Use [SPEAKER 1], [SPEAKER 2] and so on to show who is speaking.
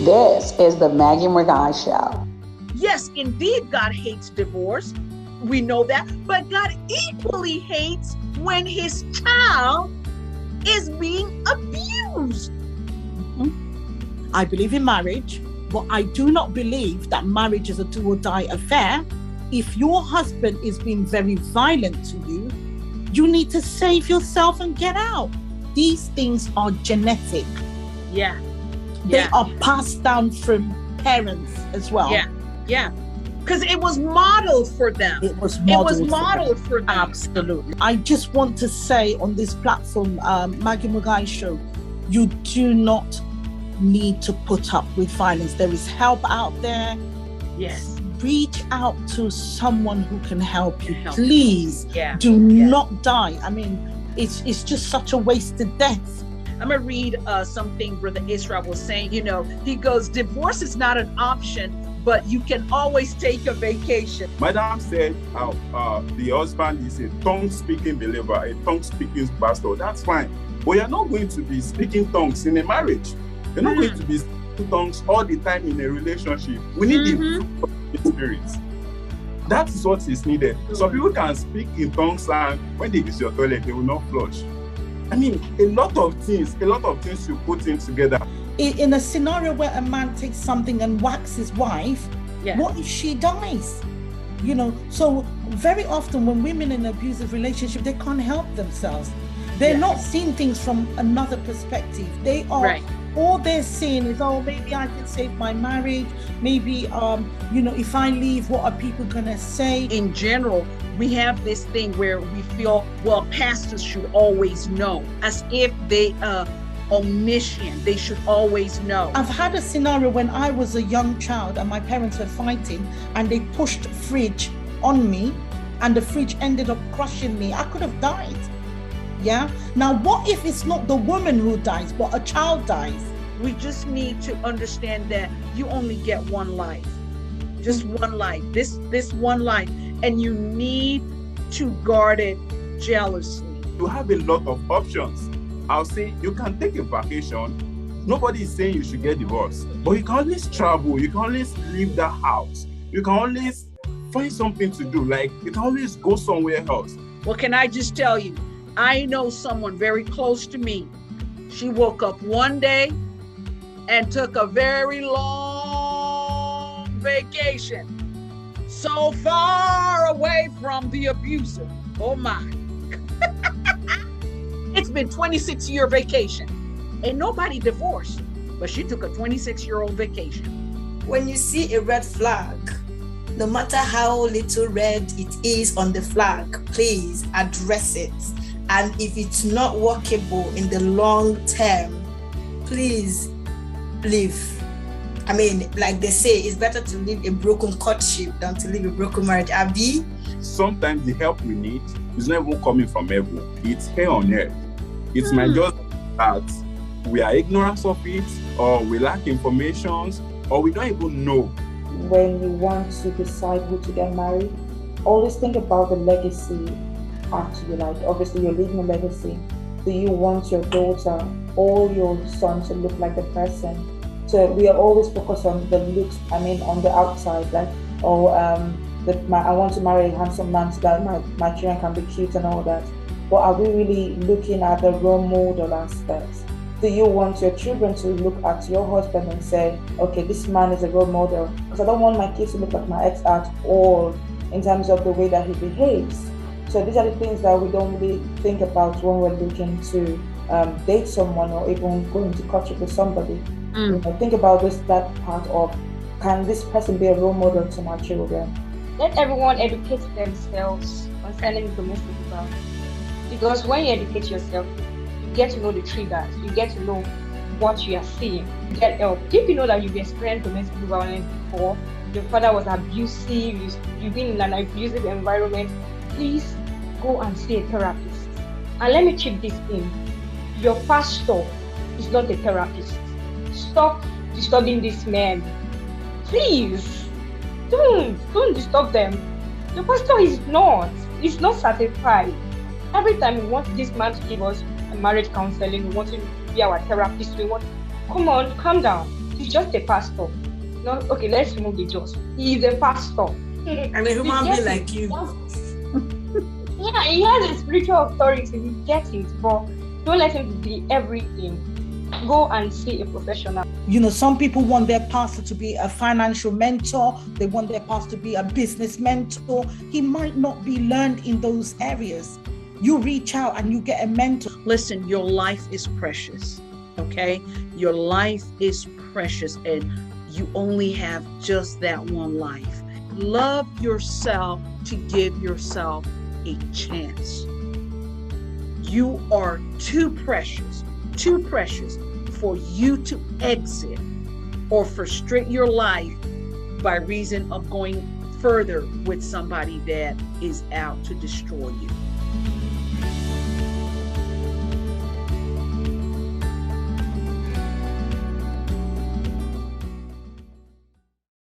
[SPEAKER 1] This is the Maggie McGuy Show.
[SPEAKER 2] Yes, indeed, God hates divorce. We know that. But God equally hates when his child is being abused.
[SPEAKER 3] I believe in marriage, but I do not believe that marriage is a do or die affair. If your husband is being very violent to you, you need to save yourself and get out. These things are genetic.
[SPEAKER 2] Yeah.
[SPEAKER 3] They are passed down from parents as well.
[SPEAKER 2] Yeah. Because it was modeled for them.
[SPEAKER 3] It was modeled
[SPEAKER 2] for them.
[SPEAKER 3] Absolutely. I just want to say on this platform, Maggie McGuy Show, you do not need to put up with violence. There is help out there.
[SPEAKER 2] Yes.
[SPEAKER 3] Reach out to someone who can help you. Please
[SPEAKER 2] do
[SPEAKER 3] not die. I mean, it's just such a wasted death.
[SPEAKER 2] I'm going to read something Brother Israel was saying. He goes, divorce is not an option, but you can always take a vacation.
[SPEAKER 4] Madam said the husband is a tongue-speaking believer, a tongue-speaking pastor. That's fine. But you're not going to be speaking tongues in a marriage. You're not going to be speaking tongues all the time in a relationship. We need the fruit of the Spirit. That is what is needed. Some people can speak in tongues, and when they use your toilet, they will not flush. I mean, a lot of things you put in together.
[SPEAKER 3] In a scenario where a man takes something and whacks his wife, what if she dies? So very often when women in an abusive relationship, they can't help themselves. They're not seeing things from another perspective. They are, all they're seeing is, maybe I can save my marriage. Maybe, if I leave, what are people gonna say?
[SPEAKER 2] In general, we have this thing where we feel, well, pastors should always know, as if they omniscient. They should always know.
[SPEAKER 3] I've had a scenario when I was a young child and my parents were fighting and they pushed fridge on me and the fridge ended up crushing me. I could have died. Yeah. Now, what if it's not the woman who dies, but a child dies?
[SPEAKER 2] We just need to understand that you only get one life. Just one life. This one life. And you need to guard it jealously.
[SPEAKER 4] You have a lot of options. I'll say you can take a vacation. Nobody is saying you should get divorced, but you can always travel. You can always leave the house. You can always find something to do. Like, you can always go somewhere else.
[SPEAKER 2] Well, can I just tell you, I know someone very close to me. She woke up one day and took a very long vacation. So far away from the abuser. Oh my. It's been 26-year vacation. Ain't nobody divorced, but she took a 26-year-old vacation.
[SPEAKER 5] When you see a red flag, no matter how little red it is on the flag, please address it. And if it's not workable in the long term, please leave. I mean, like they say, it's better to leave a broken courtship than to leave a broken marriage. Abi?
[SPEAKER 4] Sometimes the help we need is not even coming from heaven. It's here on earth. It might just that we are ignorant of it, or we lack information, or we don't even know.
[SPEAKER 6] When you want to decide who to get married, always think about the legacy after you. Like, obviously you're leaving a legacy. Do you want your daughter or your son to look like the person? So we are always focused on the looks, on the outside, like, I want to marry a handsome man so that my children can be cute and all that. But are we really looking at the role model aspects? Do you want your children to look at your husband and say, okay, this man is a role model? Because I don't want my kids to look like my ex at all in terms of the way that he behaves. So these are the things that we don't really think about when we're looking to date someone or even go into courtship with somebody. Think about that part of, can this person be a role model to my children?
[SPEAKER 7] Let everyone educate themselves concerning domestic violence. Because when you educate yourself, you get to know the triggers, you get to know what you are seeing, you get help. If you know that you've experienced domestic violence before, your father was abusive, you've been in an abusive environment, please go and see a therapist. And let me chip this in. Your pastor is not a therapist. Stop disturbing this man. Please, don't disturb them. The pastor is not satisfied. Every time we want this man to give us a marriage counseling, we want him to be our therapist, come on, calm down. He's just a pastor. No, okay, let's remove the just. He is a pastor.
[SPEAKER 5] And a human being like you.
[SPEAKER 7] Yeah, he has a spiritual authority. We get it, but don't let him be everything. Go and see a professional.
[SPEAKER 3] You know, some people want their pastor to be a financial mentor. They want their pastor to be a business mentor. He might not be learned in those areas. You reach out and you get a mentor.
[SPEAKER 2] Listen, your life is precious, okay? Your life is precious, and you only have just that one life. Love yourself to give yourself a chance. You are too precious for you to exit or frustrate your life by reason of going further with somebody that is out to destroy you.